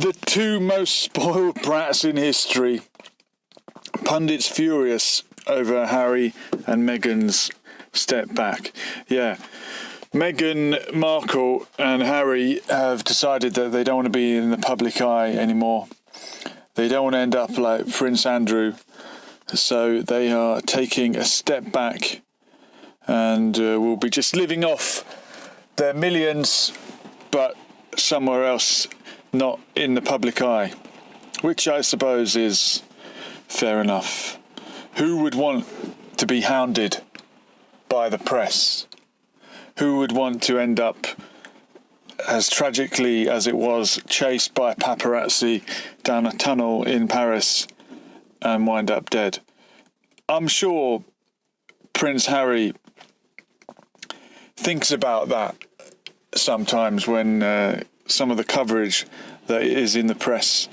The two most spoiled brats in history. Pundits furious over Harry and Meghan's step back. Yeah, Meghan Markle and Harry have decided that they don't want to be in the public eye anymore. They don't want to end up like Prince Andrew. So they are taking a step back and will be just living off their millions, but somewhere else, not in the public eye, which I suppose is fair enough. Who would want to be hounded by the press? Who would want to end up, as tragically as it was, chased by paparazzi down a tunnel in Paris and wind up dead? I'm sure Prince Harry thinks about that sometimes when some of the coverage that is in the press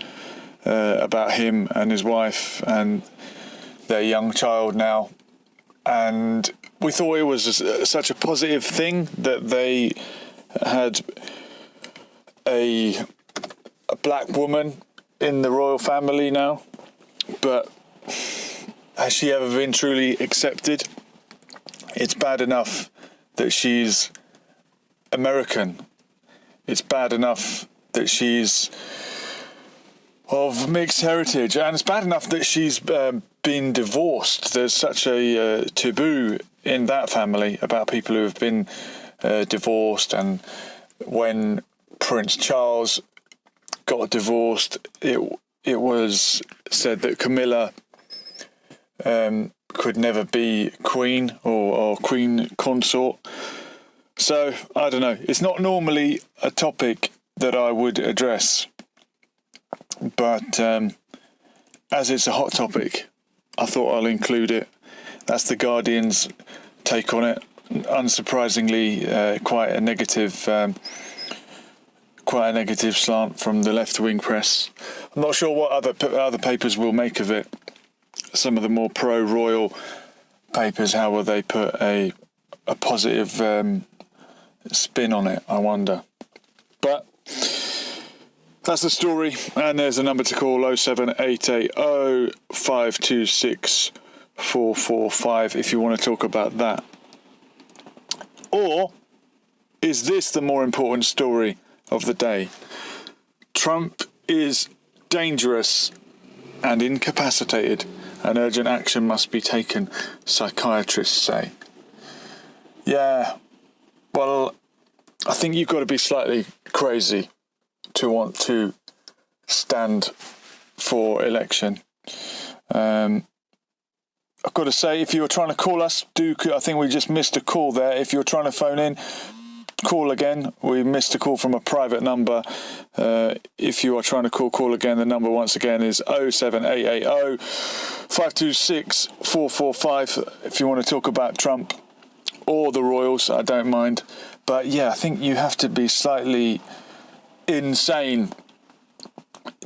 about him and his wife and their young child now. And we thought it was such a positive thing that they had a black woman in the royal family now. But has she ever been truly accepted? It's bad enough that she's American. It's bad enough that she's of mixed heritage, and it's bad enough that she's been divorced. There's such a taboo in that family about people who have been divorced, and when Prince Charles got divorced, it was said that Camilla could never be queen or queen consort. So, I don't know. It's not normally a topic that I would address. But as it's a hot topic, I thought I'll include it. That's the Guardian's take on it. Unsurprisingly, quite a negative slant from the left-wing press. I'm not sure what other papers will make of it. Some of the more pro-royal papers, how will they put a positive spin on it, I wonder. But that's the story, and there's a number to call, 07880 526 445, if you want to talk about that. Or is this the more important story of the day? Trump is dangerous and incapacitated, and urgent action must be taken, psychiatrists say. Yeah, well, I think you've got to be slightly crazy to want to stand for election. I've got to say, if you're trying to call us, I think we just missed a call there. If you're trying to phone in, call again. We missed a call from a private number. If you are trying to call again. The number once again is 07880 526 445. If you want to talk about Trump or the Royals, I don't mind. But yeah, I think you have to be slightly insane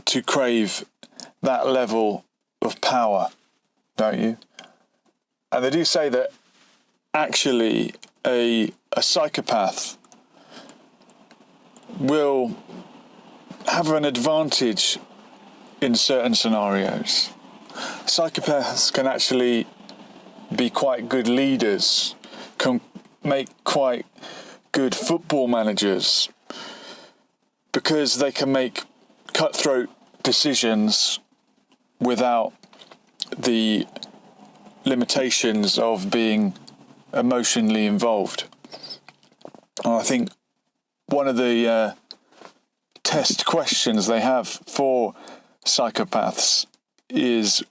to crave that level of power, don't you? And they do say that actually a psychopath will have an advantage in certain scenarios. Psychopaths can actually be quite good leaders, can make quite good football managers, because they can make cutthroat decisions without the limitations of being emotionally involved. And I think one of the test questions they have for psychopaths is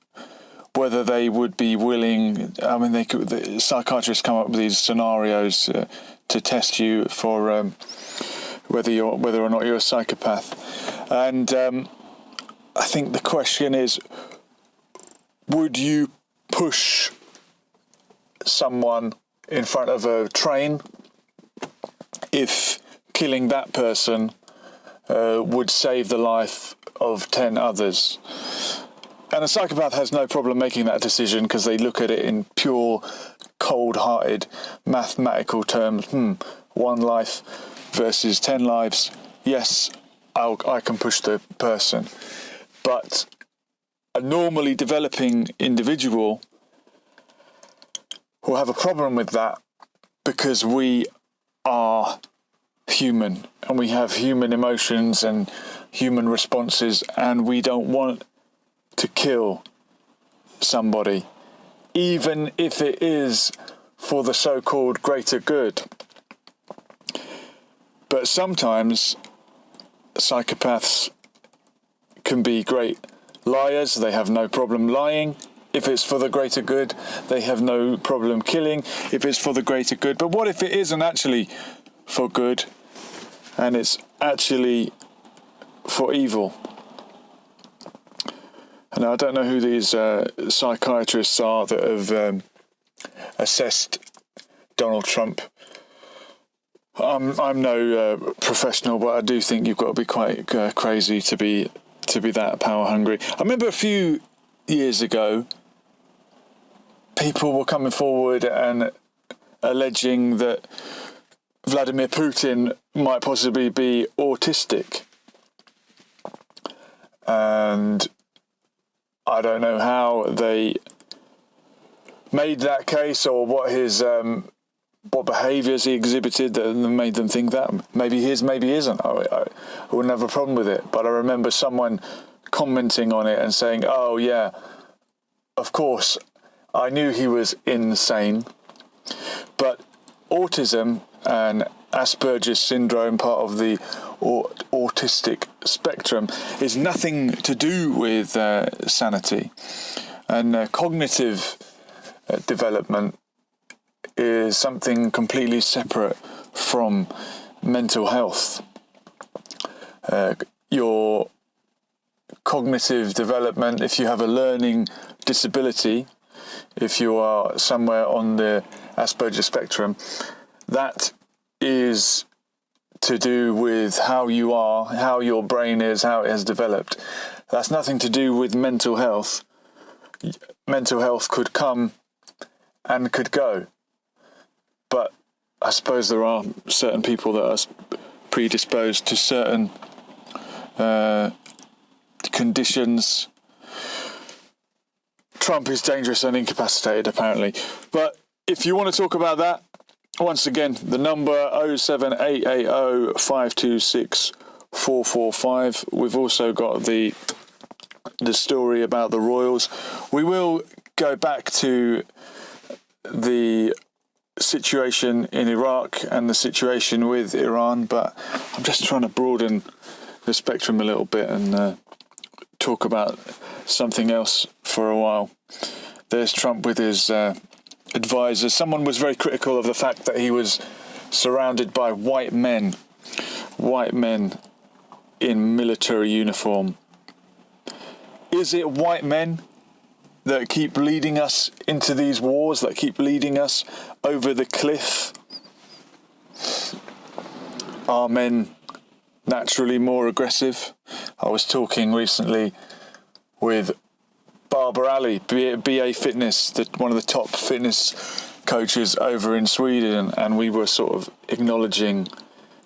whether they would be willing. I mean, the psychiatrists come up with these scenarios to test you for whether or not you're a psychopath. And I think the question is, would you push someone in front of a train if killing that person would save the life of 10 others? And a psychopath has no problem making that decision because they look at it in pure, cold-hearted, mathematical terms. One life versus 10 lives. Yes, I can push the person. But a normally developing individual will have a problem with that, because we are human and we have human emotions and human responses, and we don't want to kill somebody, even if it is for the so-called greater good. But sometimes psychopaths can be great liars. They have no problem lying. If it's for the greater good, they have no problem killing if it's for the greater good. But what if it isn't actually for good and it's actually for evil? And I don't know who these psychiatrists are that have assessed Donald Trump. I'm no professional, but I do think you've got to be quite crazy to be that power hungry. I remember a few years ago, people were coming forward and alleging that Vladimir Putin might possibly be autistic. And I don't know how they made that case, or what his what behaviours he exhibited that made them think that. Maybe he is, maybe he isn't. I wouldn't have a problem with it. But I remember someone commenting on it and saying, oh yeah, of course, I knew he was insane. But autism and Asperger's syndrome, part of the autistic spectrum, is nothing to do with sanity. And cognitive development is something completely separate from mental health. Your cognitive development, if you have a learning disability, if you are somewhere on the Asperger spectrum, that is to do with how you are, how your brain is, how it has developed. That's nothing to do with mental health. Mental health could come and could go. But I suppose there are certain people that are predisposed to certain conditions. Trump is dangerous and incapacitated, apparently. But if you want to talk about that, once again, the number 07880 526 445. We've also got the story about the royals. We will go back to the situation in Iraq and the situation with Iran, but I'm just trying to broaden the spectrum a little bit and talk about something else for a while. There's Trump with his advisors. Someone was very critical of the fact that he was surrounded by white men in military uniform. Is it white men that keep leading us into these wars, that keep leading us over the cliff? Are men naturally more aggressive? I was talking recently with Barbara Ali, BA Fitness, one of the top fitness coaches over in Sweden, and we were sort of acknowledging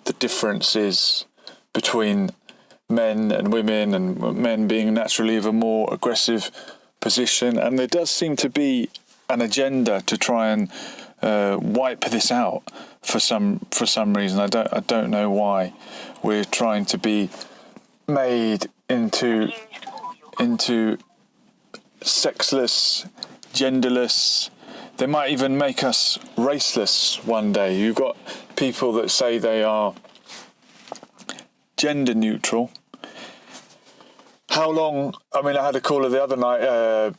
the differences between men and women, and men being naturally of a more aggressive position. And there does seem to be an agenda to try and wipe this out for some reason. I don't know why. We're trying to be made into sexless, genderless. They might even make us raceless one day. You've got people that say they are gender neutral. How long? I mean, I had a caller the other night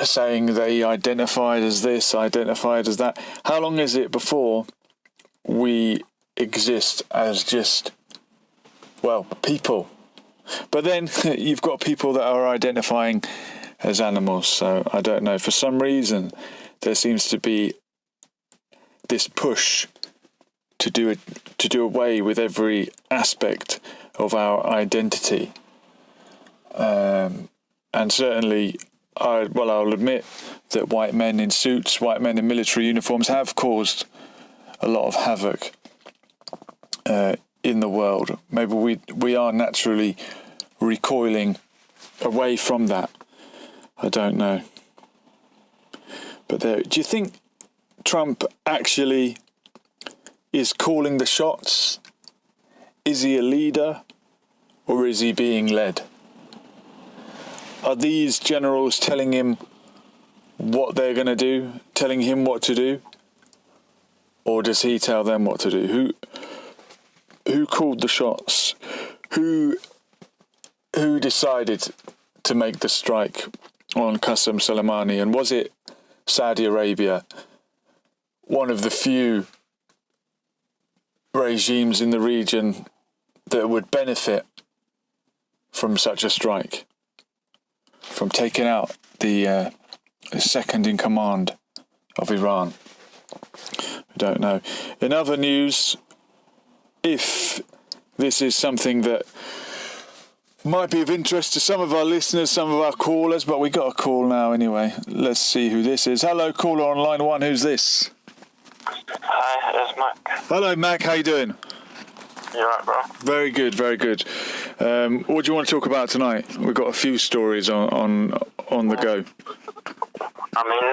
saying they identified as this, identified as that. How long is it before we exist as just, well, people? But then you've got people that are identifying as animals. So I don't know. For some reason, there seems to be this push to do away with every aspect of our identity. And certainly, I'll admit that white men in suits, white men in military uniforms have caused a lot of havoc in the world. Maybe we are naturally recoiling away from that. I don't know. But do you think Trump actually is calling the shots? Is he a leader, or is he being led? Are these generals telling him what they're going to do, telling him what to do, or does he tell them what to do? Who called the shots? Who decided to make the strike on Qasem Soleimani? And was it Saudi Arabia, one of the few regimes in the region that would benefit from such a strike, from taking out the second in command of Iran? I don't know. In other news, if this is something that might be of interest to some of our listeners, some of our callers, but we got a call now anyway. Let's see who this is. Hello, caller on line 1. Who's this? Hi, it's Mac. Hello, Mac. How you doing? You alright, bro? Very good, very good. What do you want to talk about tonight? We've got a few stories on the go. I mean,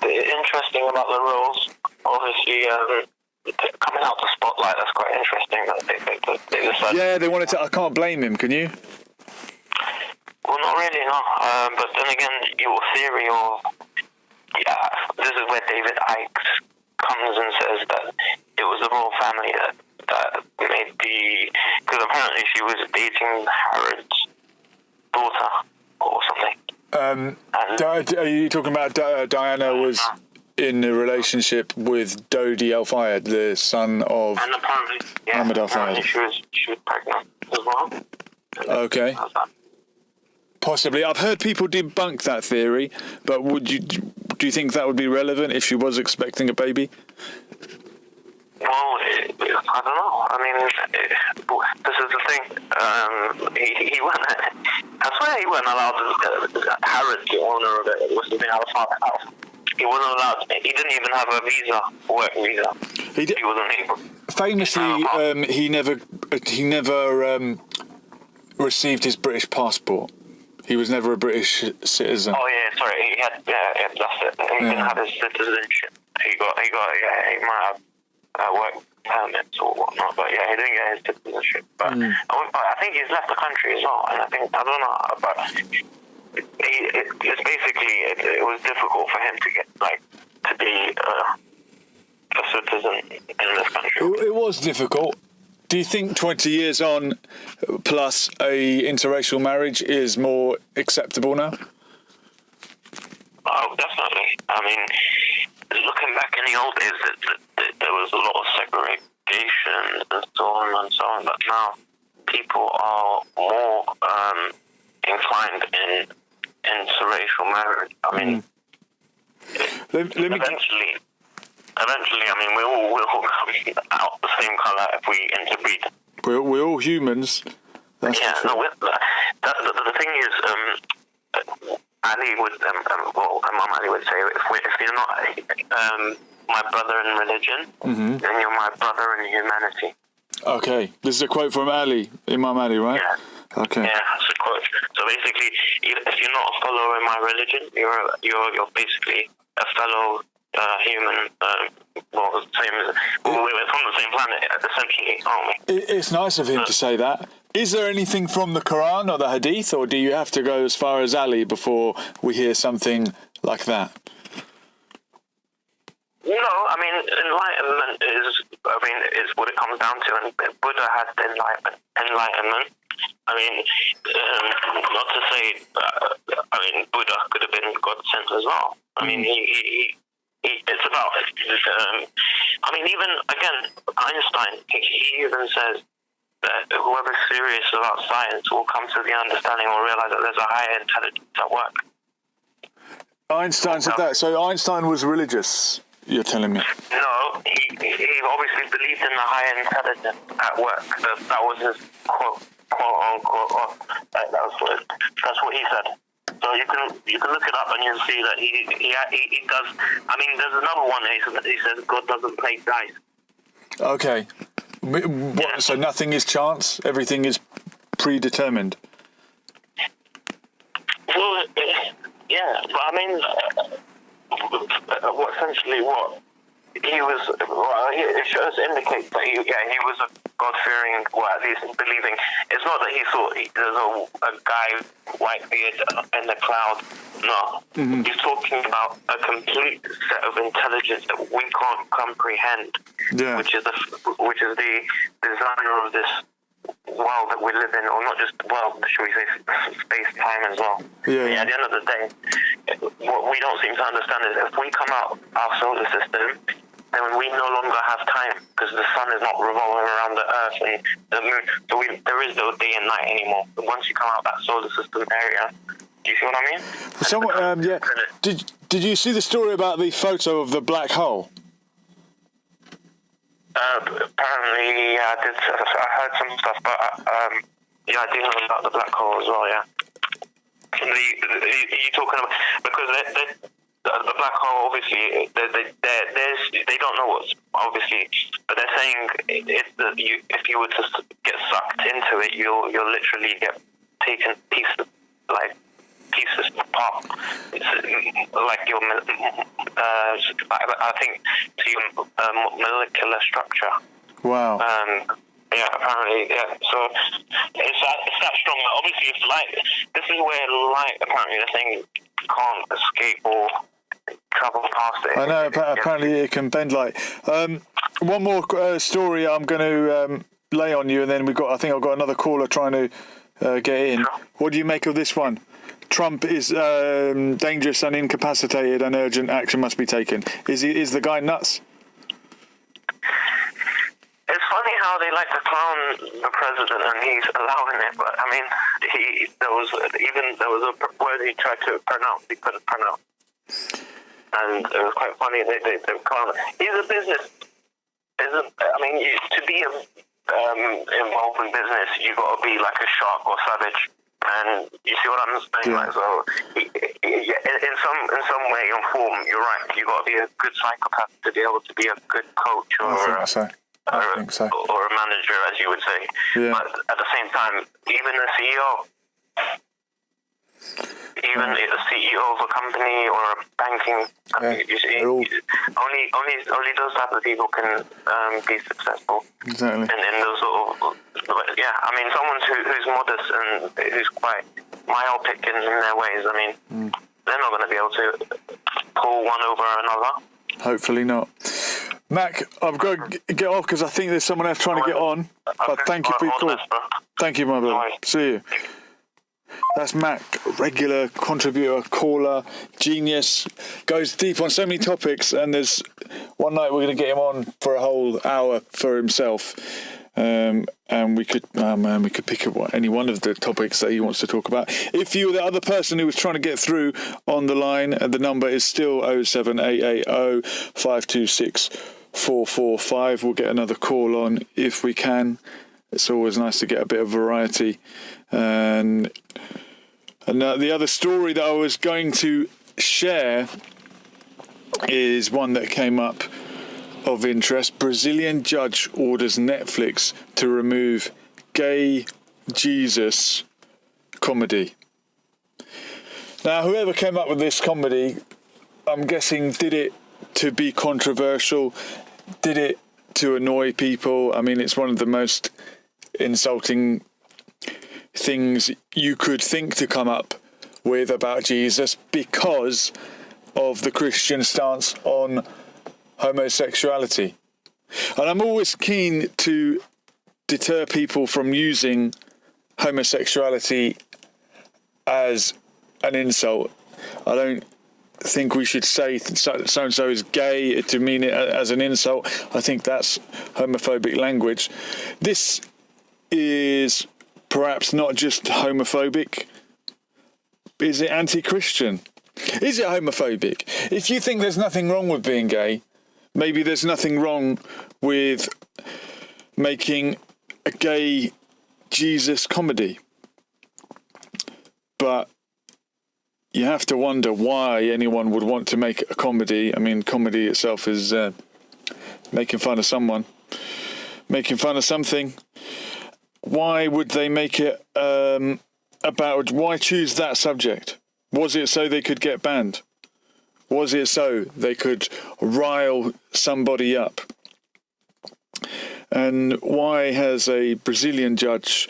the interesting about the rules, obviously, coming out the spotlight, that's quite interesting. That they decided. Yeah, they wanted to. I can't blame him, can you? Well, not really, no. But then again, your theory of, this is where David Icke comes and says that it was the royal family that made because apparently she was dating Harrod's daughter or something. Are you talking about Diana was in a relationship with Dodi Al Fayed, the son of and apparently, Mohammed Al Fayed? She was pregnant as well. Okay. Possibly. I've heard people debunk that theory, but do you think that would be relevant if she was expecting a baby? Well, I don't know. I mean, this is the thing. He went. I swear he wasn't allowed. Harrod, the owner of it, was living out of house. He wasn't allowed. He didn't even have a visa, work visa. He wasn't able. Famously, he never received his British passport. He was never a British citizen. Oh yeah, sorry. He had. Yeah, that's it. He didn't have his citizenship. He might have work permits or whatnot, but yeah, he didn't get his citizenship. But I think he's left the country as well, and I don't know, but it's basically it was difficult for him to get to be a citizen in this country. It was difficult. Do you think 20 years on, plus a interracial marriage is more acceptable now? Oh, definitely. I mean, looking back in the old days, there was a lot of segregation and so on, but now people are more inclined in interracial marriage. I mean, eventually, I mean, we all will come out the same colour if we interbreed. We're all humans. That's the thing is, Ali would, Imam Ali would say, if you're not my brother in religion, then you're my brother in humanity. Okay, this is a quote from Ali, Imam Ali, right? Yeah. Okay. Yeah, that's a quote. So basically, if you're not a follower in my religion, you're basically a fellow human. Same as we're from the same planet, essentially, aren't we? It's nice of him to say that. Is there anything from the Quran or the Hadith, or do you have to go as far as Ali before we hear something like that? No, I mean, enlightenment is what it comes down to, and Buddha had enlightenment. I mean, not to say, Buddha could have been God sent as well. I mean, it's about, even, again, Einstein, he even says that whoever's serious about science will come to the understanding or realize that there's a higher intelligence at work. Einstein said that. So Einstein was religious, you're telling me? No, he obviously believed in the higher intelligence at work. That was his quote unquote. That's what he said. So you can look it up and you'll see that he does. I mean, there's another one. He says God doesn't play dice. Okay. So nothing is chance. Everything is predetermined. Well, yeah, but I mean, essentially what he was, it shows indicates that he was a God-fearing, well, at least believing. It's not that he thought there's a guy white beard in the cloud. No, he's talking about a complete set of intelligence that we can't comprehend. Yeah. Which is the designer of this world that we live in, or not just world, should we say space time as well. Yeah. At the end of the day, what we don't seem to understand is if we come out our solar system, then we no longer have time because the sun is not revolving around the earth and the moon. So there is no day and night anymore. But once you come out that solar system area, do you see what I mean? Someone, yeah. Did you see the story about the photo of the black hole? Apparently, yeah, I heard some stuff, but yeah, I do know about the black hole as well. Yeah. You talking about because the black hole, obviously, they don't know what's obviously, but they're saying if you were to get sucked into it, you'll literally get taken pieces apart. It's like your, I think, to your molecular structure. Wow. Yeah, apparently, yeah. So it's that strong. Obviously, it's light. This is where light, apparently, the thing can't escape or travel past it. I know. Apparently, it can bend light. One more story I'm going to lay on you, and then I think I've got another caller trying to get in. Sure. What do you make of this one? Trump is dangerous and incapacitated, and urgent action must be taken. Is the guy nuts? It's funny how they like to clown the president, and he's allowing it. But I mean, there was a word he tried to pronounce, he couldn't pronounce, and it was quite funny. They clown. He's a business. To be involved in business, you got to be like a shark or savage. And you see what I'm saying? Yeah. Like, so, in some way or form, you're right. You got to be a good psychopath to be able to be a good coach or I think so. Or a manager, as you would say. Yeah. But at the same time, even a CEO, a CEO of a company or a banking company, you see, only those type of people can be successful. Exactly. In those sort of, I mean, someone who's modest and who's quite myopic in their ways. I mean, they're not going to be able to pull one over another. Hopefully not. Mac, I've got to get off because I think there's someone else trying to get on. But thank you for your call. Thank you, my brother. See you. That's Mac, regular contributor, caller, genius, goes deep on so many topics, and there's one night we're going to get him on for a whole hour for himself, and we could pick up any one of the topics that he wants to talk about. If you're the other person who was trying to get through on the line, the number is still 07880 526 445. We'll get another call on if we can. It's always nice to get a bit of variety. And the other story that I was going to share is one that came up of interest. Brazilian judge orders Netflix to remove gay Jesus comedy. Now, whoever came up with this comedy, I'm guessing did it to be controversial, did it to annoy people. I mean, it's one of the most insulting things you could think to come up with about Jesus because of the Christian stance on homosexuality. And I'm always keen to deter people from using homosexuality as an insult. I don't think we should say so-and-so is gay to mean it as an insult. I think that's homophobic language. This is perhaps not just homophobic. Is it anti-Christian? Is it homophobic? If you think there's nothing wrong with being gay, maybe there's nothing wrong with making a gay Jesus comedy. But you have to wonder why anyone would want to make a comedy. I mean, comedy itself is making fun of someone. making fun of something, why would they make it about? Why choose that subject? Was it so they could get banned? Was it so they could rile somebody up? And why has a Brazilian judge?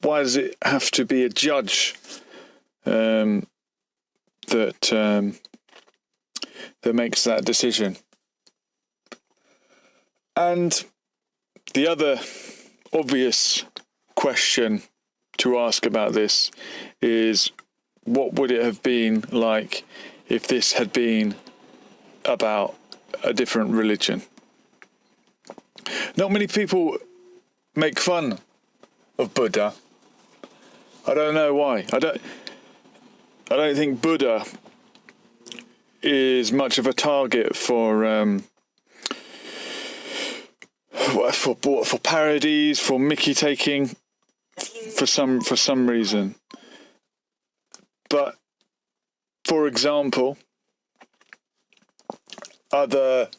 Why does it have to be a judge that makes that decision? And the other obvious question to ask about this is, what would it have been like if this had been about a different religion? Not many people make fun of Buddha. I don't know why. I don't think Buddha is much of a target for parodies, for Mickey taking, for some reason. But for example, other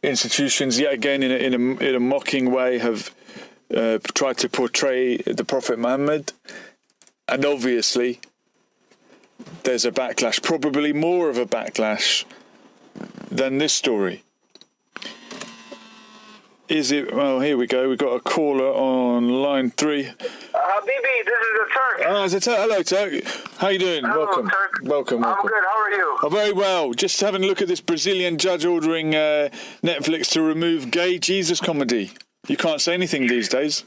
institutions, yet again in a mocking way, have tried to portray the Prophet Muhammad, and obviously there's a backlash, probably more of a backlash than this story. Is it? Well, here we go. We've got a caller on line 3. Habibi, this is the Turk. Ah, it's a Turk. Hello, Turk. How you doing? Hello, Welcome. Turk. Welcome. I'm good. How are you? Oh, very well. Just having a look at this Brazilian judge ordering Netflix to remove gay Jesus comedy. You can't say anything these days.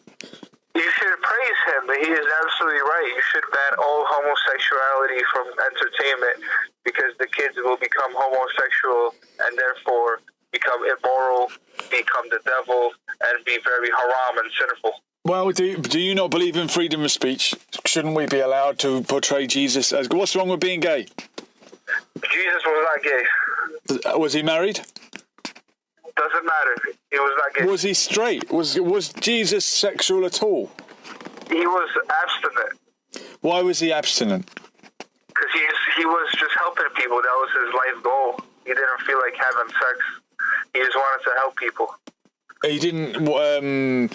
You should praise him. He is absolutely right. You should ban all homosexuality from entertainment, because the kids will become homosexual and therefore become immoral, become the devil, and be very haram and sinful. Well, do you not believe in freedom of speech? Shouldn't we be allowed to portray Jesus as... What's wrong with being gay? Jesus was not gay. Was he married? Doesn't matter. He was not gay. Was he straight? Was Jesus sexual at all? He was abstinent. Why was he abstinent? Because he was just helping people. That was his life goal. He didn't feel like having sex. He just wanted to help people. He didn't.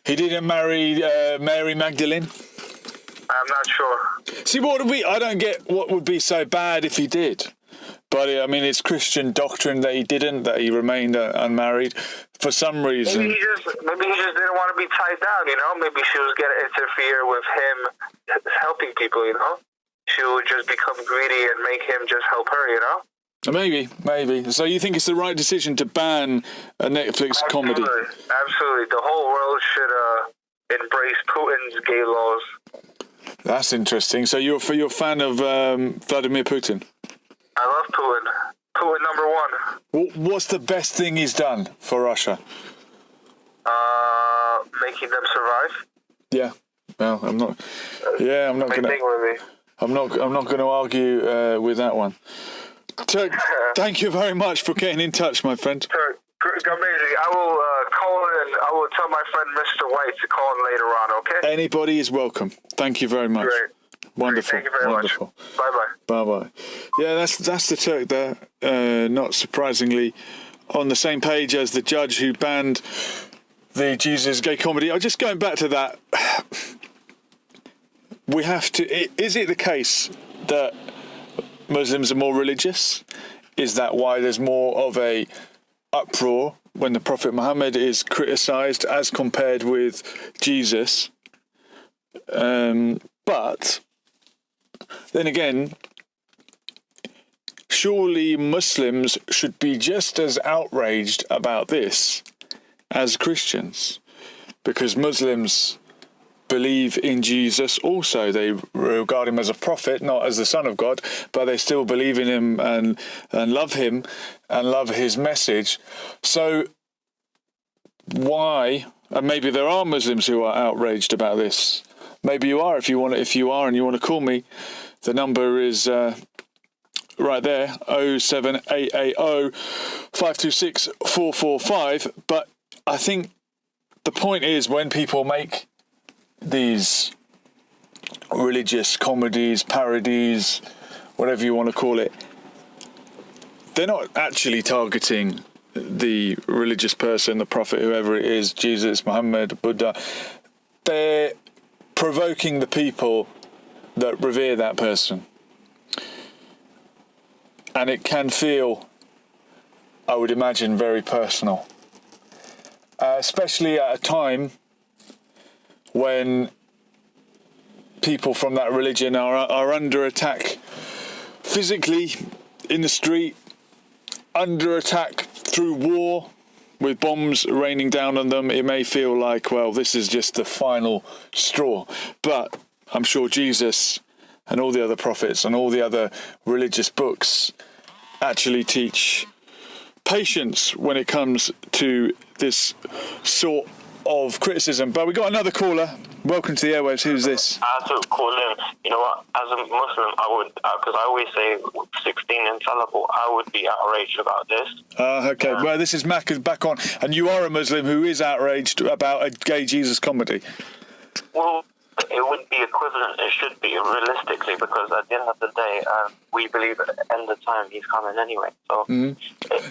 He didn't marry Mary Magdalene. I'm not sure. See, I don't get what would be so bad if he did. But I mean, it's Christian doctrine that he didn't. That he remained unmarried for some reason. Maybe he just didn't want to be tied down. You know, maybe she was going to interfere with him helping people. You know, she would just become greedy and make him just help her. You know. Maybe. So you think it's the right decision to ban a Netflix comedy? Absolutely. The whole world should embrace Putin's gay laws. That's interesting. So you're a fan of Vladimir Putin? I love Putin. Putin number 1. What's the best thing he's done for Russia? Making them survive. Yeah. Well, I'm not. Yeah, I'm not going to. I'm not going to argue with that one. Turk, thank you very much for getting in touch, my friend. Turk, amazing. I will call in. I will tell my friend Mr. White to call in later on, okay? Anybody is welcome. Thank you very much. Great. Wonderful. Thank you very much. Bye-bye. Bye-bye. Yeah, that's the Turk there, not surprisingly, on the same page as the judge who banned the Jesus gay comedy. I'm just going back to that. We have to... Is it the case that Muslims are more religious? Is that why there's more of a uproar when the Prophet Muhammad is criticised as compared with Jesus? But then again, surely Muslims should be just as outraged about this as Christians, because Muslims believe in Jesus also. They regard him as a prophet, not as the Son of God, but they still believe in him and love him and love his message. So why, and maybe there are Muslims who are outraged about this. Maybe you are. If you are and you want to call me, the number is right there, 07880 526 445. But I think the point is, when people make these religious comedies, parodies, whatever you want to call it, they're not actually targeting the religious person, the prophet, whoever it is, Jesus, Muhammad, Buddha, they're provoking the people that revere that person. And it can feel, I would imagine, very personal. Especially at a time when people from that religion are under attack physically in the street, under attack through war, with bombs raining down on them. It may feel like, well, this is just the final straw. But I'm sure Jesus and all the other prophets and all the other religious books actually teach patience when it comes to this sort of criticism. But we got another caller. Welcome to the airwaves. Who's this? I had to call in. You know what? As a Muslim, I would, because I always say 16 infallible, I would be outraged about this. Okay. Well, this is Mac is back on, and you are a Muslim who is outraged about a gay Jesus comedy. Well, it would be equivalent. It should be, realistically, because at the end of the day, we believe at the end of time he's coming anyway.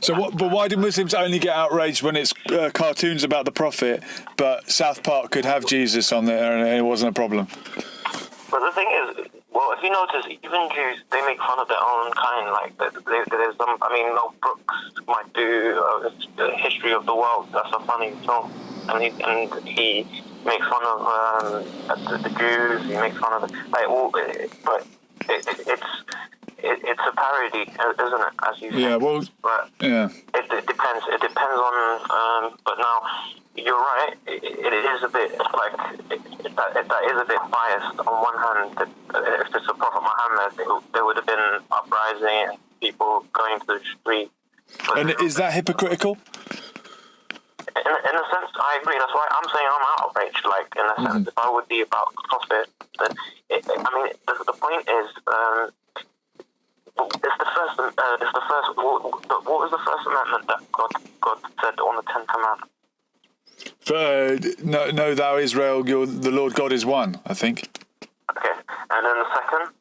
So, But why do Muslims only get outraged when it's cartoons about the Prophet, but South Park could have Jesus on there and it wasn't a problem? But the thing is, well, if you notice, even Jews, they make fun of their own kind. Like, there's some, I mean, Mel Brooks might do a history of the world. That's a funny film. And he makes fun of the Jews. He makes fun of but it's a parody, isn't it? As you say. Yeah. Well. But yeah. It depends. It depends on. But now, you're right. It is a bit like that is a bit biased. On one hand, if it's a Prophet Muhammad, there would have been uprising and people going to the street. And is that hypocritical? In a sense, I agree. That's why I'm saying I'm outraged. Like, in a sense, if I would be about the Prophet, then the point is, it's the first. What was the first amendment that God said on the 10th commandment? No, thou Israel, the Lord God is one, I think. Okay, and then the second.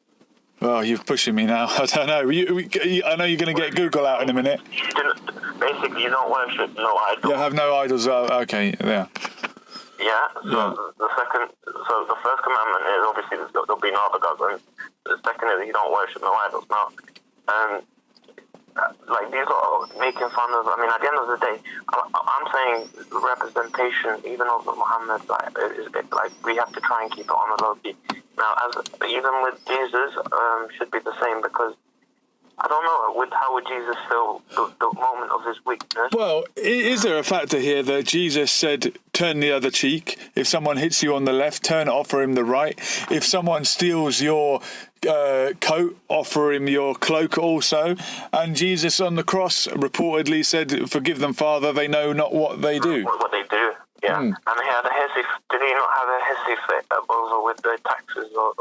Oh, you're pushing me now. I don't know. I know you're going to get Google out in a minute. Basically, you don't worship no idols. Yeah, have no idols. Okay, yeah. Yeah. So the second, the first commandment is obviously there'll be no other gods, and the second is you don't worship no idols. Now, like these are making fun of. I mean, at the end of the day, I'm saying representation, even of Muhammad, like we have to try and keep it on the low key. Now, even with Jesus, should be the same, because I don't know, how would Jesus feel the moment of his weakness? Well, is there a factor here that Jesus said, turn the other cheek? If someone hits you on the left, offer him the right. If someone steals your coat, offer him your cloak also. And Jesus on the cross reportedly said, forgive them, Father, they know not what they do. What they do. Yeah, and he had a hissy. Did he not have a hissy fit over with the taxes or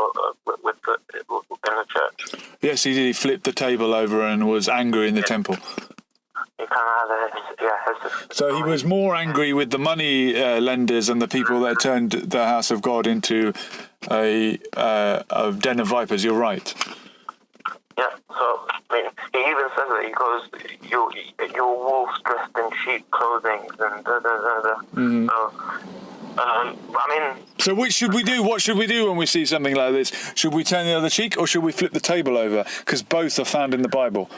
in the church? Yes, he did. He flipped the table over and was angry in the temple. He kind of had a hissy. So he was more angry with the money lenders and the people that turned the house of God into a den of vipers. You're right. Yeah, so I mean, he even says it. He goes, "Your wolves dressed in sheep clothing," and da da da da. Mm-hmm. So, I mean. So, which should we do? What should we do when we see something like this? Should we turn the other cheek, or should we flip the table over? Because both are found in the Bible.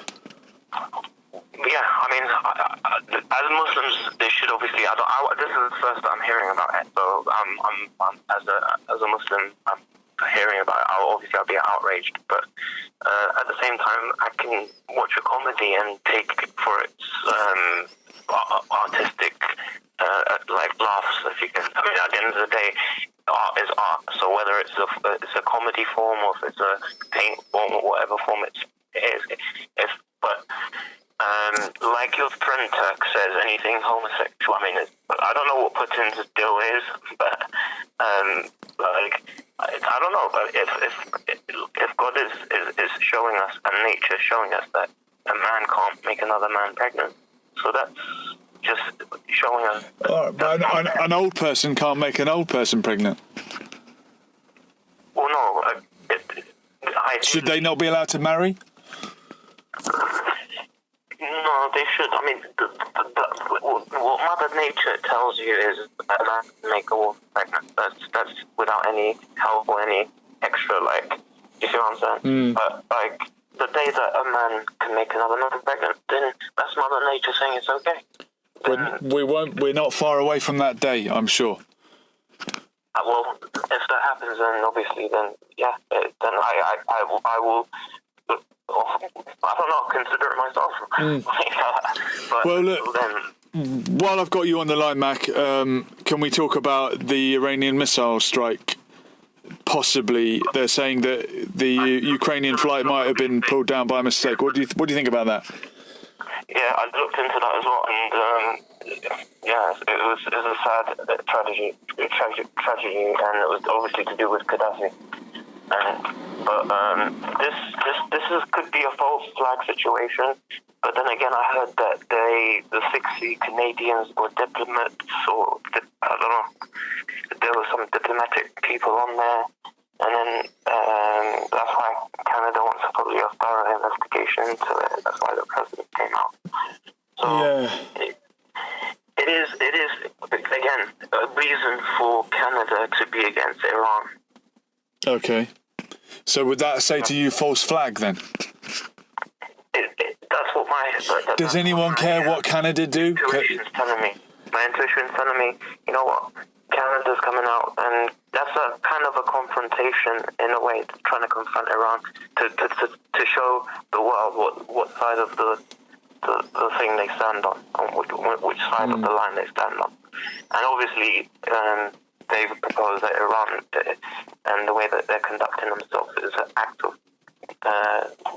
Yeah, I mean, as Muslims, they should obviously. This is the first I'm hearing about it. So, I'm as a Muslim, I'm hearing about it. I'll be outraged, but at the same time, I can watch a comedy and take it for its artistic, like laughs. If you can, I mean, at the end of the day, art is art. So whether it's a comedy form or if it's a paint form or whatever form it is, like your friend Turk says, anything homosexual. I mean, I don't know what Putin's deal is, but I don't know. But if God is showing us, and nature is showing us, that a man can't make another man pregnant, so that's just showing us. But an old person can't make an old person pregnant. Well, no. Should they not be allowed to marry? No, they should. I mean, what Mother Nature tells you is a man can make a woman pregnant. That's without any help or any extra, like, you see what I'm saying? But, like, the day that a man can make another man pregnant, then that's Mother Nature saying it's okay. We're not far away from that day, I'm sure. Well, if that happens, then obviously, then yeah, then I will. I don't know, consider it myself. But well, look, then, while I've got you on the line, Mac, can we talk about the Iranian missile strike? Possibly, they're saying that the Ukrainian flight might have been pulled down by mistake. What do you think about that? Yeah, I looked into that as well, and yeah, it was a sad tragedy, and it was obviously to do with Gaddafi. But this could be a false flag situation. But then again, I heard that the 60 Canadians were diplomats, or I don't know, there were some diplomatic people on there, and then that's why Canada wants to probably a thorough investigation into it. That's why the president came out. So Yeah. it is again a reason for Canada to be against Iran. Okay. So would that say to you false flag then? That's what my... Does anyone care what Canada do? Intuition's telling me. My intuition's telling me, you know what? Canada's coming out, and that's a kind of a confrontation in a way, trying to confront Iran to show the world what side of the thing they stand on which side of the line they stand on. And obviously, they've proposed that Iran and the way that they're conducting themselves is an act of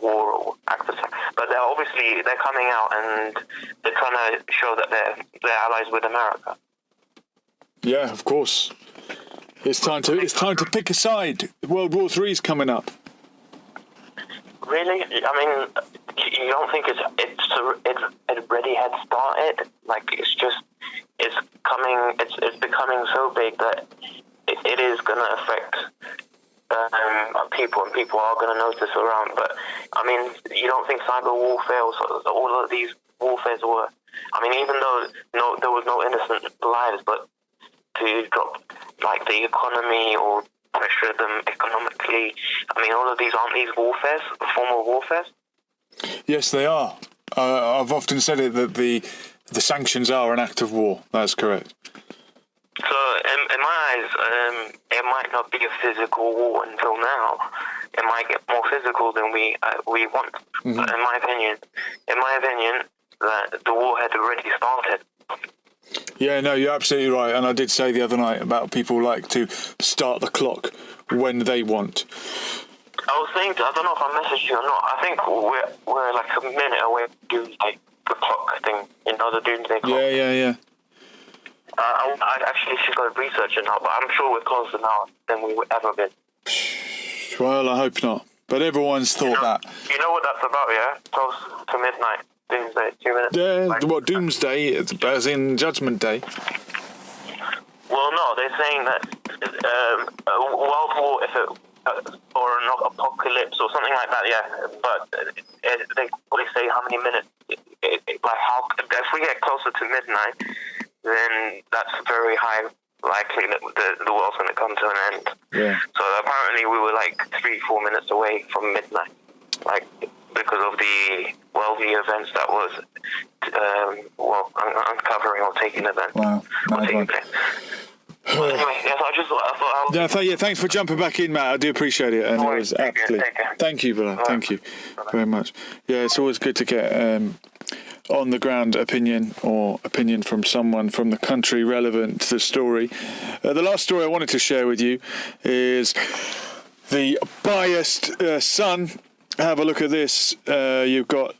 war or act of sex. But they're coming out and they're trying to show that they're allies with America. Yeah, of course. It's time to pick a side. World War III is coming up. Really? I mean, you don't think it already had started? Like, it's becoming so big that it is going to affect people, and people are going to notice around. But I mean, you don't think cyber warfare, all of these warfares were? I mean, even though there was no innocent lives, but to drop like the economy or pressure them economically. I mean, all of these aren't these warfares, formal warfares? Yes, they are. I've often said it that the sanctions are an act of war. That's correct. So, in my eyes, it might not be a physical war until now. It might get more physical than we want. Mm-hmm. But in my opinion, that the war had already started. Yeah, no, you're absolutely right. And I did say the other night about people like to start the clock when they want. I was saying, I don't know if I messaged you or not. I think we're like a minute away from doomsday, the clock thing, the doomsday clock. Yeah. I actually should go research it now, but I'm sure we're closer now than we would ever been. Well, I hope not. But everyone's thought that. You know what that's about, yeah? Close to midnight. Doomsday, 2 minutes. Yeah, what, Doomsday, as in Judgment Day? Well, no, they're saying that World War, or an apocalypse or something like that, yeah. But they say how many minutes, if we get closer to midnight, then that's very high likely that the world's going to come to an end. Yeah. So apparently we were like 3-4 minutes away from midnight, like because of the wealthy events that was uncovering or taking event. Wow. Or taking place. Well, anyway, yes, I thought thanks for jumping back in, Matt. I do appreciate it, and it was absolutely. Thank you, brother. Thank you very much. Yeah, it's always good to get on the ground opinion from someone from the country relevant to the story. The last story I wanted to share with you is the biased Sun. Have a look at this. You've got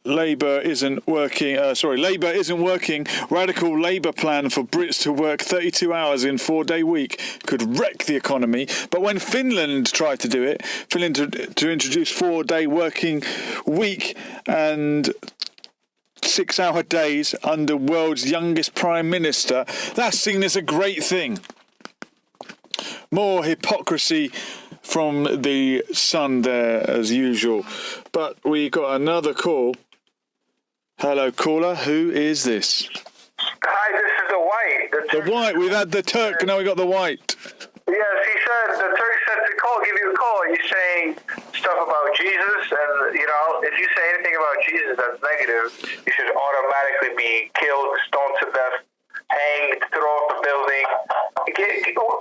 Labour isn't working. Labour isn't working. Radical Labour plan for Brits to work 32 hours in 4-day week could wreck the economy. But when Finland tried to do it, to introduce 4-day working week and 6-hour days under world's youngest prime minister, that's seen as a great thing. More hypocrisy from the Sun there as usual. But we got another call. Hello, caller. Who is this? Hi, this is the white. The white. We've had the Turk, now we got the white. Yes, he said, the Turk said to give you a call. You're saying stuff about Jesus, and, if you say anything about Jesus that's negative, you should automatically be killed, stoned to death, hanged, thrown off the building,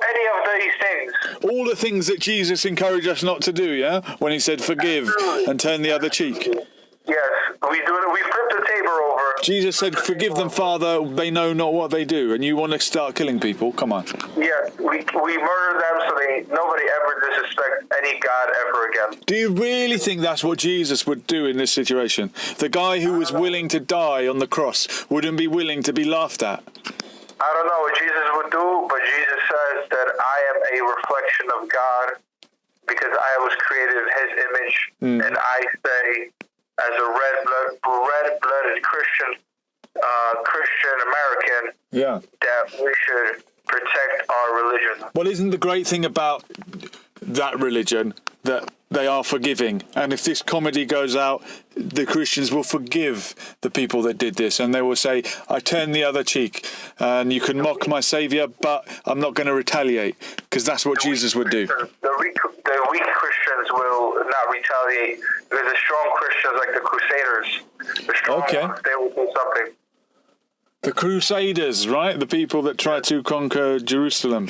any of these things. All the things that Jesus encouraged us not to do, yeah? When he said forgive and turn the other cheek. Yes, we do it. We flip the table over. Jesus said, forgive them, Father, they know not what they do. And you want to start killing people? Come on. Yes, we murder them so nobody ever disrespect any God ever again. Do you really think that's what Jesus would do in this situation? The guy who was willing to die on the cross wouldn't be willing to be laughed at? I don't know what Jesus would do, but Jesus says that I am a reflection of God because I was created in His image, and I say, as a red-blooded Christian American, that we should protect our religion. Well, isn't the great thing about that religion that they are forgiving? And if this comedy goes out, the Christians will forgive the people that did this, and they will say, I turn the other cheek, and you can mock my Saviour, but I'm not going to retaliate, because that's what Jesus would do. The weak Christians will not retaliate, because the strong Christians, like the Crusaders, the strong ones, they will do something. The Crusaders, right? The people that tried to conquer Jerusalem.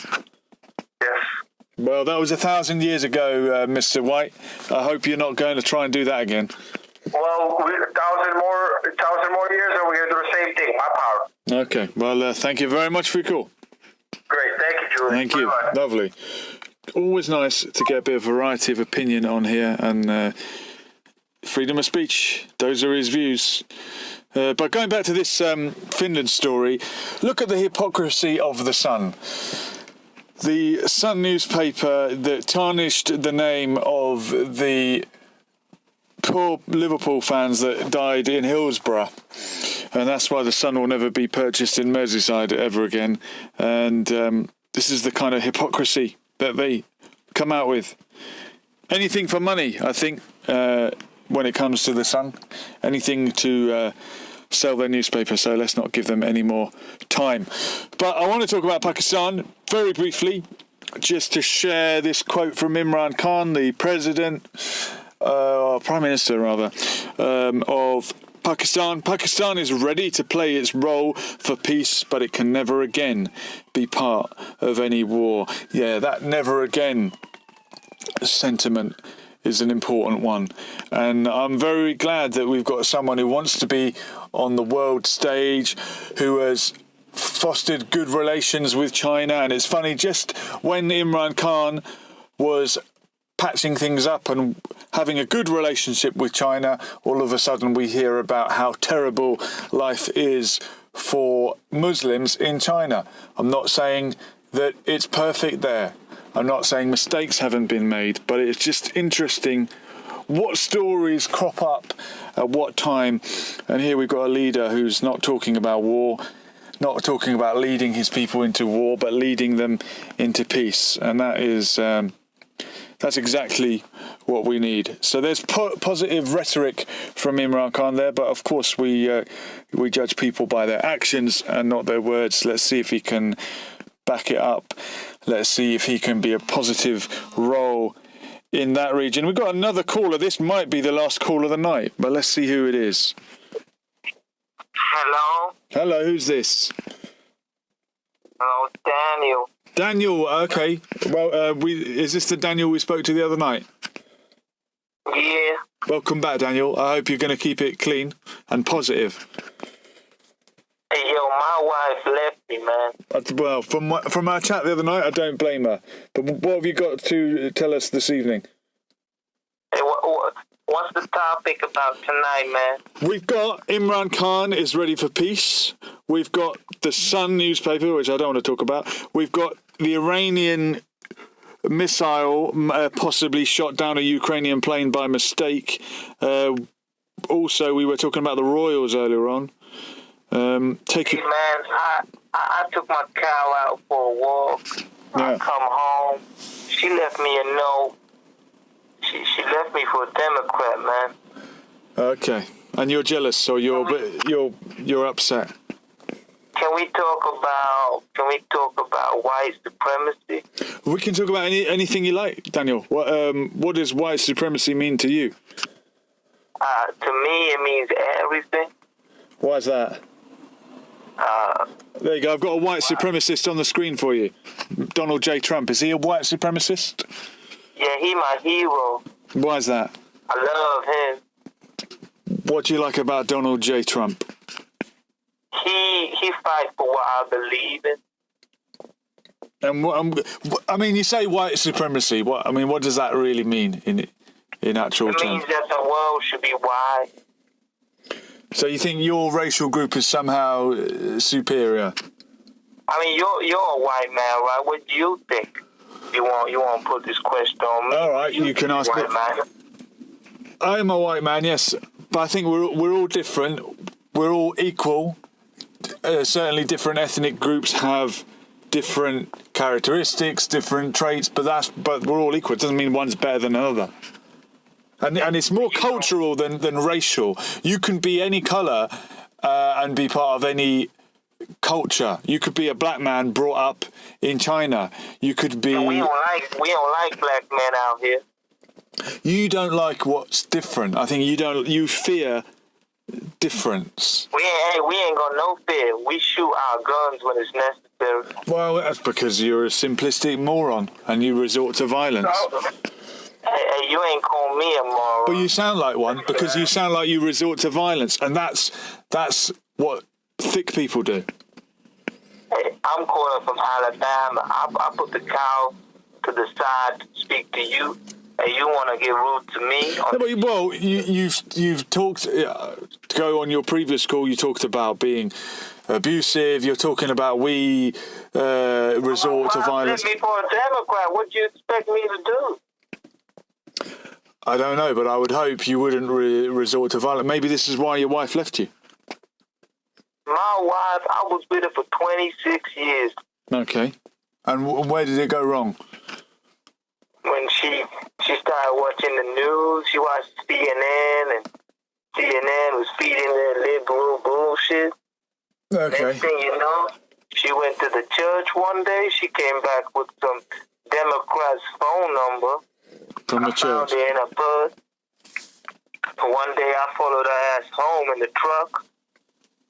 Yes. Well, that was 1,000 years ago, Mr. White. I hope you're not going to try and do that again. Well, 1,000 more years, and we're going to do the same thing. My power. Okay. Well, thank you very much for your call. Great. Thank you, Julie. Thank you. Bye-bye. Lovely. Always nice to get a bit of variety of opinion on here, and freedom of speech. Those are his views. But going back to this Finland story, look at the hypocrisy of the Sun. The Sun newspaper that tarnished the name of the poor Liverpool fans that died in Hillsborough. And that's why the Sun will never be purchased in Merseyside ever again. And this is the kind of hypocrisy that they come out with. Anything for money, I think, when it comes to the Sun. Anything to sell their newspaper, so let's not give them any more time. But I want to talk about Pakistan very briefly, just to share this quote from Imran Khan, the president, Prime Minister rather, of Pakistan. Pakistan is ready to play its role for peace, but it can never again be part of any war. Yeah, that never again sentiment is an important one, and I'm very glad that we've got someone who wants to be on the world stage, who has fostered good relations with China. And it's funny, just when Imran Khan was patching things up and having a good relationship with China, all of a sudden we hear about how terrible life is for Muslims in China. I'm not saying that it's perfect there. I'm not saying mistakes haven't been made, but it's just interesting what stories crop up at what time. And here we've got a leader who's not talking about war, not talking about leading his people into war, but leading them into peace. And that is that's exactly what we need. So there's positive rhetoric from Imran Khan there, but of course we judge people by their actions and not their words. Let's see if he can back it up. Let's see if he can be a positive role in that region. We've got another caller. This might be the last call of the night, but let's see who it is. Hello? Hello, who's this? Hello, Daniel. Daniel, okay. Well, is this the Daniel we spoke to the other night? Yeah. Welcome back, Daniel. I hope you're going to keep it clean and positive. Hey, yo, my wife left me, man. Well, from our chat the other night, I don't blame her. But what have you got to tell us this evening? Hey, what's the topic about tonight, man? We've got Imran Khan is ready for peace. We've got the Sun newspaper, which I don't want to talk about. We've got the Iranian missile possibly shot down a Ukrainian plane by mistake. Also, we were talking about the Royals earlier on. Man, I took my cow out for a walk. Yeah. I come home. She left me a note. She left me for a Democrat, man. Okay. and you're jealous, or you're upset. Can we talk about white supremacy? We can talk about anything you like, Daniel. What does white supremacy mean to you? To me, it means everything. Why is that? There you go. I've got a white supremacist on the screen for you. Donald J. Trump. Is he a white supremacist? Yeah, he my hero. Why is that? I love him. What do you like about Donald J. Trump? He fights for what I believe in. And you say white supremacy. What does that really mean in actual terms? It means terms? that the world should be white. So you think your racial group is somehow superior? I mean, you're a white man, right? What do you think? You want to put this question on me? All right, you can ask me. Man? I am a white man, yes, but I think we're all different. We're all equal. Certainly, different ethnic groups have different characteristics, different traits, but we're all equal. It doesn't mean one's better than another. And it's more cultural than racial. You can be any colour and be part of any culture. You could be a black man brought up in China. You could be. We don't like black men out here. You don't like what's different. I think you fear difference. We ain't got no fear. We shoot our guns when it's necessary. Well, that's because you're a simplistic moron and you resort to violence. Hey, you ain't call me a moron. But you sound like one, because you sound like you resort to violence, and that's what thick people do. Hey, I'm calling from Alabama. I put the cow to the side to speak to you, and you want to get rude to me? No, but, you've talked. To go on your previous call, you talked about being abusive. You're talking about we resort to violence. Me for a Democrat. What do you expect me to do? I don't know, but I would hope you wouldn't resort to violence. Maybe this is why your wife left you. My wife, I was with her for 26 years. Okay. And where did it go wrong? When she started watching the news, she watched CNN, and CNN was feeding her liberal bullshit. Okay. Next thing you know, she went to the church one day. She came back with some Democrat's phone number. From the I found church. her in a purse. One day I followed her ass home in the truck.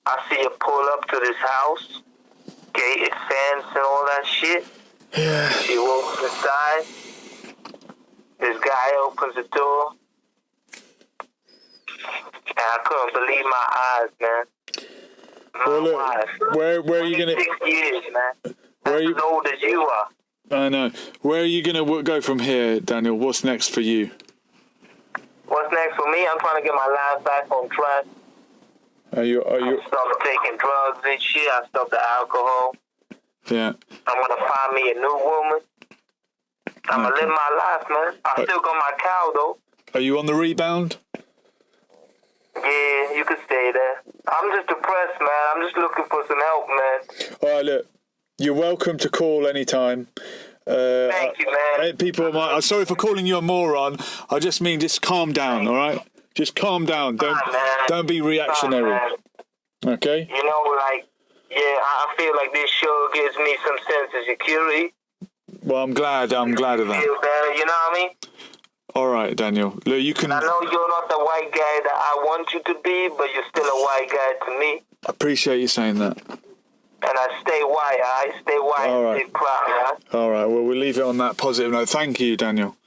I see her pull up to this house, gated fence and all that shit. Yeah. She walks inside. This guy opens the door. And I couldn't believe my eyes, man. Well, look, where are you gonna? 6 years, man. Where are you? As old as you are. I know. Where are you gonna go from here, Daniel? What's next for you? What's next for me? I'm trying to get my life back on track. Are you? I stopped taking drugs and shit. I stopped the alcohol. Yeah. I'm gonna find me a new woman. I'm gonna live my life, man. I still got my cow though. Are you on the rebound? Yeah, you can stay there. I'm just depressed, man. I'm just looking for some help, man. All right, look. You're welcome to call anytime. Thank you, man. People might. I'm sorry for calling you a moron. I just mean just calm down, all right? Just calm down. Don't be reactionary. Okay? You know, I feel like this show gives me some sense of security. Well, I'm glad of that. Feel better, you know what I mean? All right, Daniel. Look, you can. I know you're not the white guy that I want you to be, but you're still a white guy to me. I appreciate you saying that. And I stay white, I stay white, all right. Stay proud, right? All right. Well, we'll leave it on that positive note. Thank you, Daniel.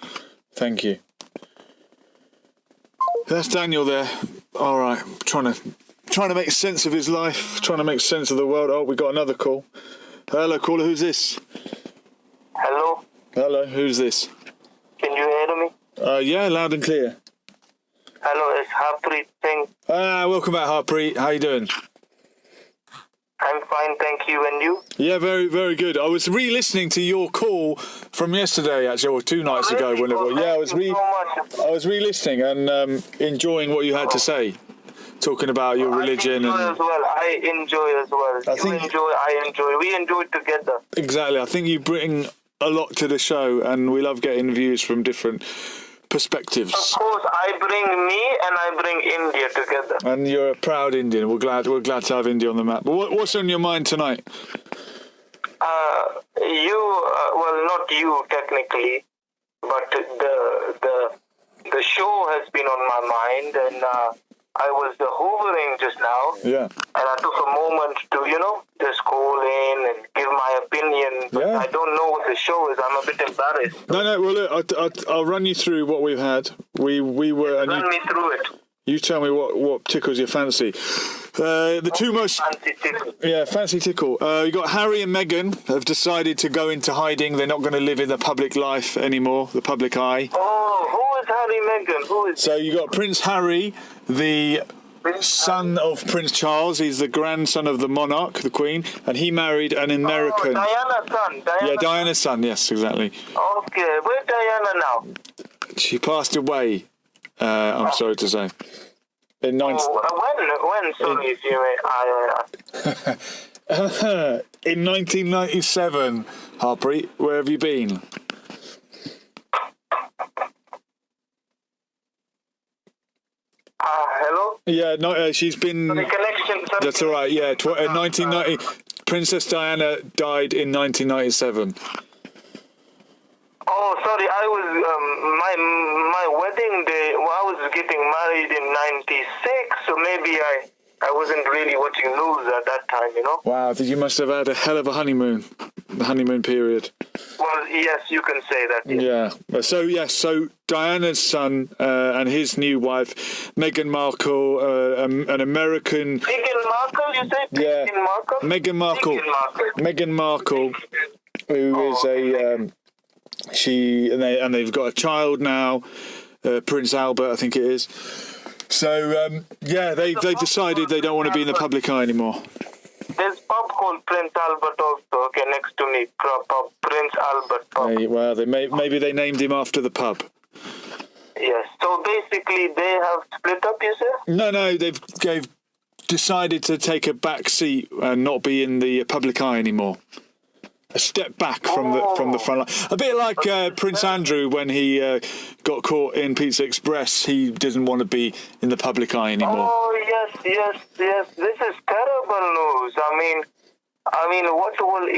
Thank you. That's Daniel there. All right. Trying to make sense of his life. Trying to make sense of the world. Oh, we got another call. Hello, caller. Who's this? Hello? Hello. Who's this? Can you hear me? Yeah, loud and clear. Hello, it's Harpreet Singh. Welcome back, Harpreet. How you doing? I'm fine, thank you. And you? Yeah, very, very good. I was re-listening to your call from yesterday, actually, or 2 nights ago. Whenever. Yeah, I was re-listening and enjoying what you had to say, talking about your religion. I enjoy as well. I enjoy. We enjoy together. Exactly. I think you bring a lot to the show, and we love getting views from different perspectives. Of course, I bring me and I bring India together. And you're a proud Indian. We're glad to have India on the map. But what's on your mind tonight? Well, not you technically, but the show has been on my mind, and I was hoovering just now. Yeah. And I took a moment to, just call in and give my opinion. But Yeah. I don't know what the show is. I'm a bit embarrassed. No. Well, look, I'll run you through what we've had. We were. And Run me through it. you tell me what tickles your fancy. The two most. Fancy tickle. Yeah, fancy tickle. You got Harry and Meghan have decided to go into hiding. They're not going to live in the public life anymore, the public eye. Oh, who is Harry Meghan? Who is? So you got Prince Harry, the son of Prince Charles. He's the grandson of the monarch, the Queen, and he married an American. Oh, Diana's son. Diana's son. Yes, exactly. Okay, where's Diana now? She passed away. I'm sorry to say. In When? Sorry, if you may. in 1997, Harpreet, where have you been? Hello? Yeah, no, she's been. The connection. That's all right. Yeah, 1990. Princess Diana died in 1997. Oh, sorry. I was my wedding day. Well, I was getting married in '96, so maybe I wasn't really watching news at that time. Wow, you must have had a hell of a honeymoon. The honeymoon period. Well, yes, you can say that. Yes. Yeah. So Diana's son and his new wife, Meghan Markle, an American. Meghan Markle, you say? Yeah. Meghan Markle. Meghan Markle. Meghan Markle, who is and they've got a child now, Prince Albert, I think it is. So they decided they don't want to be in the public eye anymore. There's pub called Prince Albert also, okay, next to me. Pub, Prince Albert pub. Well, maybe they named him after the pub. Yes. So basically, they have split up, you say? No, they've decided to take a back seat and not be in the public eye anymore. A step back from the front line. A bit like Prince Andrew when he got caught in Pizza Express. He didn't want to be in the public eye anymore. Oh, yes. This is terrible news. I mean, what will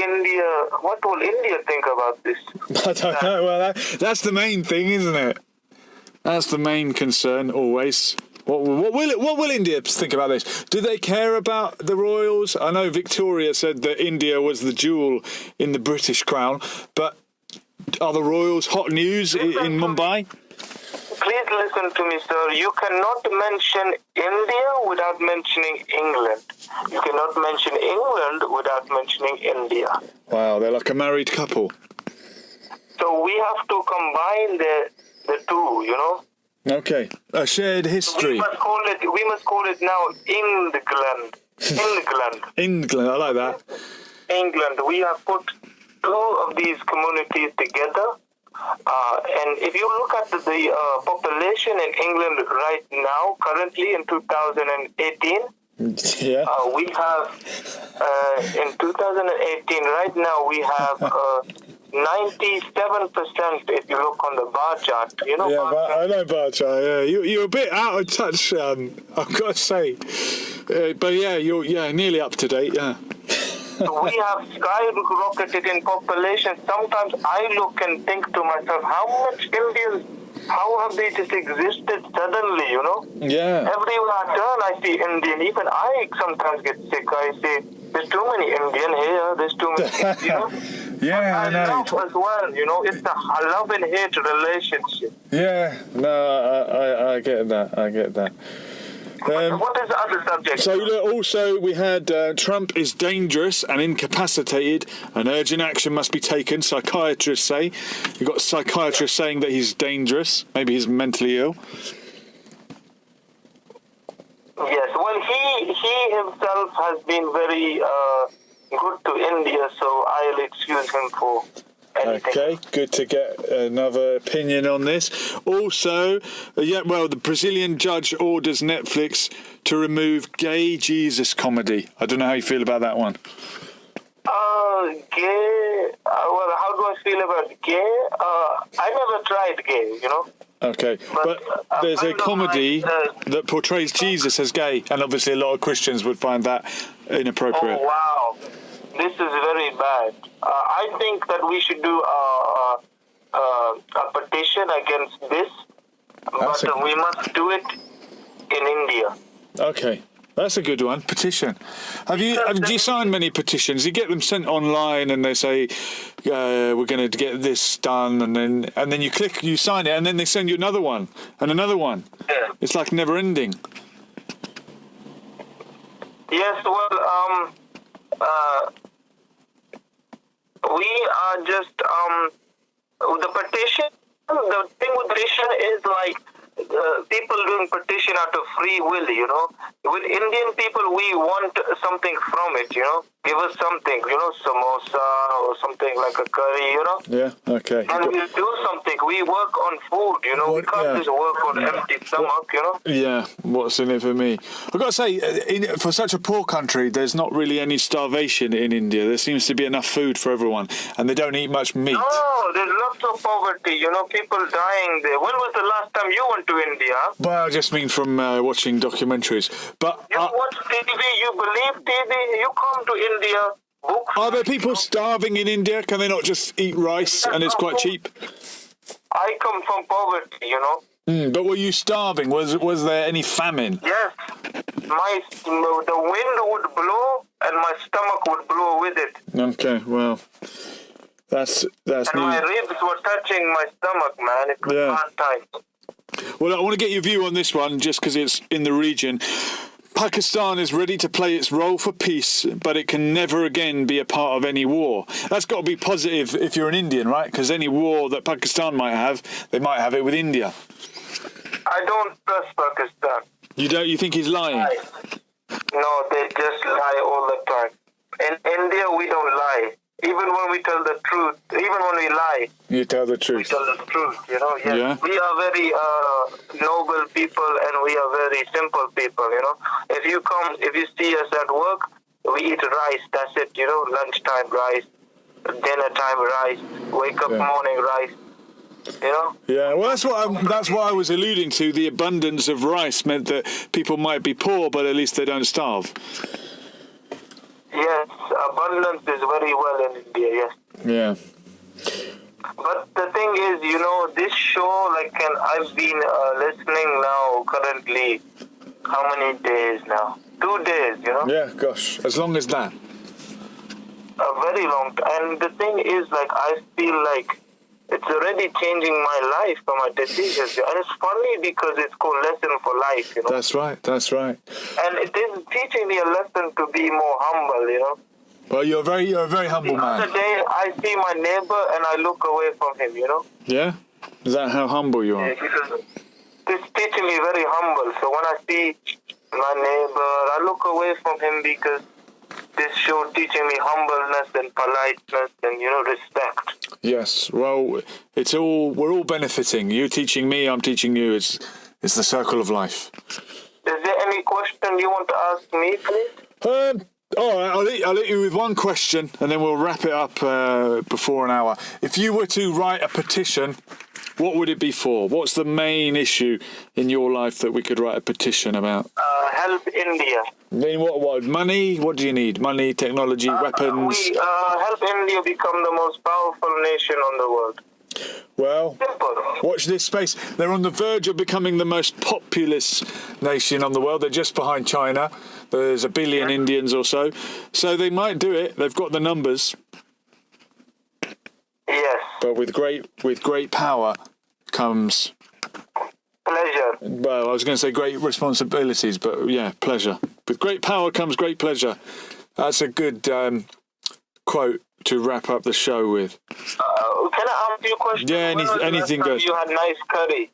India think about this? I don't know. Well, that's the main thing, isn't it? That's the main concern always. What will India think about this? Do they care about the royals? I know Victoria said that India was the jewel in the British crown, but are the royals hot news in Mumbai? Please listen to me, sir. You cannot mention India without mentioning England. You cannot mention England without mentioning India. Wow, they're like a married couple. So we have to combine the two, Okay, a shared history. We must call it now England. England, I like that. England. We have put two of these communities together. And if you look at the population in England right now, currently in 2018, we have, in 2018, right now, we have 97% if you look on the bar chart. You know bar chart? I know bar chart, yeah. You're a bit out of touch, I've got to say. But yeah, you're nearly up to date, yeah. We have skyrocketed in population. Sometimes I look and think to myself, how have they just existed suddenly, Yeah. Everywhere I turn, I see Indian. Even I sometimes get sick. I say, there's too many Indian here. There's too many, Yeah, I know. Love as well, it's a love and hate relationship. Yeah, no, I get that. What is the other subject? So also we had Trump is dangerous and incapacitated and urgent action must be taken, psychiatrists say. You've got psychiatrists saying that he's dangerous, maybe he's mentally ill. Yes, well, he himself has been very good to India, so I'll excuse him for anything. Okay, good to get another opinion on this. Also, the Brazilian judge orders Netflix to remove gay Jesus comedy. I don't know how you feel about that one. Gay? Well, how do I feel about gay? I never tried gay, Okay, but there's a comedy that portrays Jesus as gay, and obviously a lot of Christians would find that inappropriate. Oh, wow. This is very bad. I think that we should do a petition against this, but we must do it in India. Okay, that's a good one. Petition. Do you sign many petitions? You get them sent online, and they say we're going to get this done, and then you click, you sign it, and then they send you another one and another one. Yeah. It's like never ending. Yes, well, we are just the petition. The thing with petition is like people doing petition out of free will, you know. With Indian people, we want something from it, you know. Give us something, you know, samosa or something like a curry, you know. Yeah, okay. And we do something. We work on food, you know. We can't just work on empty stomach, you know. Yeah, what's in it for me? I've got to say, for such a poor country, there's not really any starvation in India. There seems to be enough food for everyone, and they don't eat much meat. No, there's lots of poverty, you know, people dying there. When was the last time you went to India? Well, I just mean from watching documentaries. But You watch TV, you believe TV, you come to India, books. are there people starving in India? Can they not just eat rice and it's quite cheap? I come from poverty, you know. But were you starving? Was there any famine? Yes. The wind would blow and my stomach would blow with it. Okay, well, that's And my ribs were touching my stomach, man. It was hard time. Well, I want to get your view on this one, just because it's in the region. Pakistan is ready to play its role for peace, but it can never again be a part of any war. That's got to be positive if you're an Indian, right? Because any war that Pakistan might have, they might have it with India. I don't trust Pakistan. You don't? You think he's lying? No, they just lie all the time. In India, we don't lie. Even when we tell the truth, even when we lie, you tell the we truth. tell the truth, you know. Yes. Yeah. We are very noble people and we are very simple people, you know. If you see us at work, we eat rice, that's it, you know, lunchtime rice, dinner time rice, wake up morning rice, you know. Yeah, well, that's what I was alluding to. The abundance of rice meant that people might be poor, but at least they don't starve. Yes, abundance is very well in India, yes. Yeah. But the thing is, you know, this show, I've been listening now currently, how many days now? 2 days, you know? Yeah, gosh, as long as that. A very long time. And the thing is, I feel like it's already changing my life for my decisions. And it's funny because it's called Lesson for Life, you know? That's right. And it is teaching me a lesson to be more humble, you know? Well, you're a very humble The man. other day, I see my neighbor and I look away from him, you know? Yeah? Is that how humble you are? Yeah, because it's teaching me very humble. So when I see my neighbor, I look away from him because this show teaching me humbleness and politeness and, you know, respect. Yes. Well, we're all benefiting. You're teaching me, I'm teaching you. It's the circle of life. Is there any question you want to ask me, please? All right, I'll let you with one question, and then we'll wrap it up before an hour. If you were to write a petition, what would it be for? What's the main issue in your life that we could write a petition about? Help India. Then what? Money? What do you need? Money, technology, weapons? We help India become the most powerful nation on the world. Well, Simple. watch this space. They're on the verge of becoming the most populous nation on the world. They're just behind China. There's 1 billion Indians or so. So they might do it. They've got the numbers. Yes. But with great power comes... Pleasure. Well, I was going to say great responsibilities, but yeah, pleasure. With great power comes great pleasure. That's a good quote to wrap up the show with. Can I ask you a question? Yeah, anything goes. You had nice curry.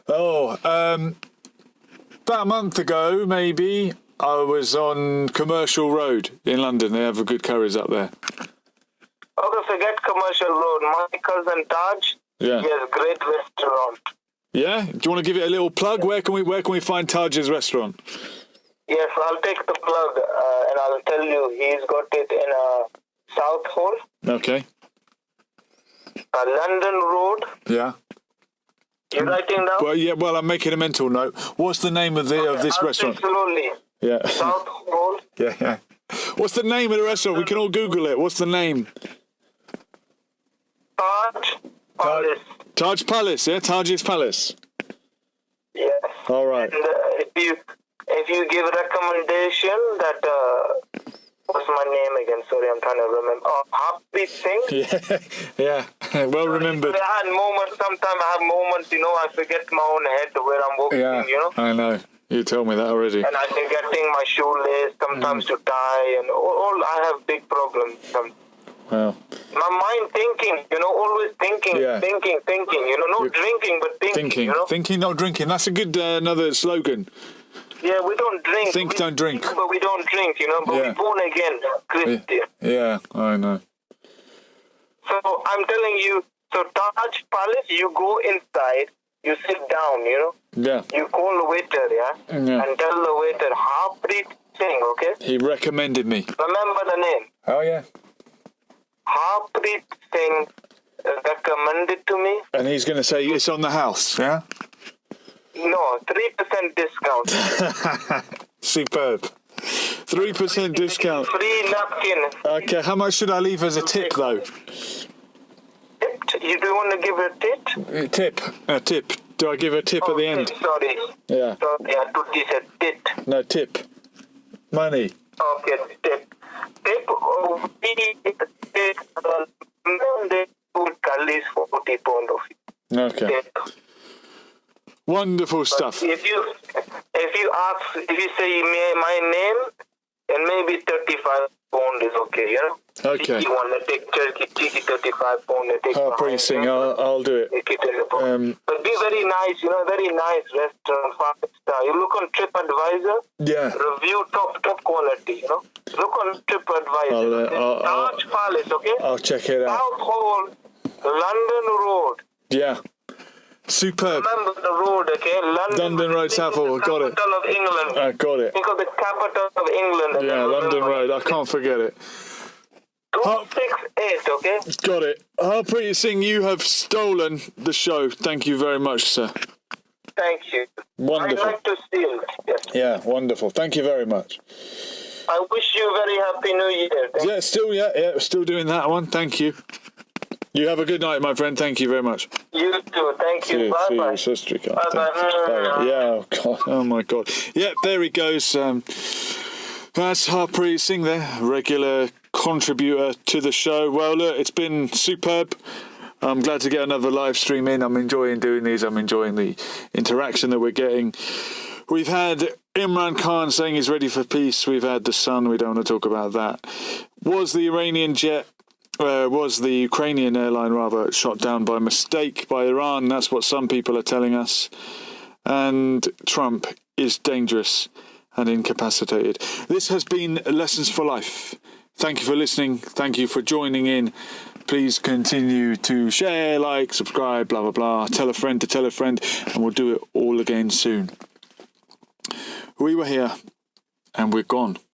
Oh, about a month ago, maybe, I was on Commercial Road in London. They have good curries up there. Okay, forget Commercial Road. My cousin Taj, he has a great restaurant. Yeah? Do you want to give it a little plug? Where can we find Taj's restaurant? Yes, I'll take the plug and I'll tell you. He's got it in South Hall. Okay. London Road. Yeah. You writing down? Well, yeah. Well, I'm making a mental note. What's the name of this I'll restaurant? say slowly. Yeah. South Hall. Yeah. What's the name of the restaurant? We can all Google it. What's the name? Taj Palace. Taj Palace. Yeah, Taj's Palace. Yes. All right. And if you give a recommendation that what's my name again? Sorry, I'm trying to remember. Oh, Happy Singh. Yeah. Well remembered. I had moments. Sometimes I have moments. I forget my own head where I'm walking. Yeah. I know. You told me that already. And I'm forgetting my shoelace. Sometimes to tie, and all. I have big problems. Wow. My mind thinking. Always thinking, Yeah. thinking. Not drinking, but thinking. Thinking, not drinking. That's a good another slogan. Yeah, we don't drink. Think, don't drink. But we don't drink, but we're born again, Christian. Yeah, I know. So I'm telling you, so Taj Palace, you go inside, you sit down, Yeah. you call the waiter, and tell the waiter, Harpreet Singh, okay? He recommended me. Remember the name. Oh, yeah. Harpreet Singh recommended to me. And he's going to say it's on the house, yeah? No, 3% discount. Superb. 3% discount. Free napkin. Okay, how much should I leave as a tip, though? Tipped? You do want to give a tip? A tip. Do I give a tip at the end? Sorry. Yeah. Sorry, I thought you said tit. No, tip. Money. Okay, tip. Tip, they put at least 40 pound of it. Okay. Tip. Wonderful stuff. If you say my name, and maybe 35 pound is okay, Okay. If you want to take cheeky 35 pound, take Harpreet Singh, I'll do it. But be very nice, very nice restaurant, 5-star. You look on TripAdvisor, Yeah. review top quality, Look on TripAdvisor. Taj Palace, okay? I'll check it out. South Hall, London Road. Yeah. Superb. Remember the road, okay? London Road, South Hall, got it. Capital of England. I got it. Think of the capital of England. Yeah, London Road. I can't forget it. 268, okay? Got it. Harpreet Singh, you have stolen the show. Thank you very much, sir. Thank you. Wonderful. I'd like to steal it. Yes. Yeah, wonderful. Thank you very much. I wish you a very happy new year. Still doing that one. Thank you. You have a good night, my friend. Thank you very much. You too. Thank you. Bye-bye. See you, Sister. Bye-bye. Yeah, oh, God. Oh, my God. Yeah, there he goes. That's Harpreet Singh there, regular contributor to the show. Well, look, it's been superb. I'm glad to get another live stream in. I'm enjoying doing these. I'm enjoying the interaction that we're getting. We've had Imran Khan saying he's ready for peace. We've had the Sun. We don't want to talk about that. Was the Ukrainian airline rather shot down by mistake by Iran? That's what some people are telling us. And Trump is dangerous and incapacitated. This has been Lessons for Life. Thank you for listening. Thank you for joining in. Please continue to share, like, subscribe, blah, blah, blah. Tell a friend to tell a friend, and we'll do it all again soon. We were here, and we're gone.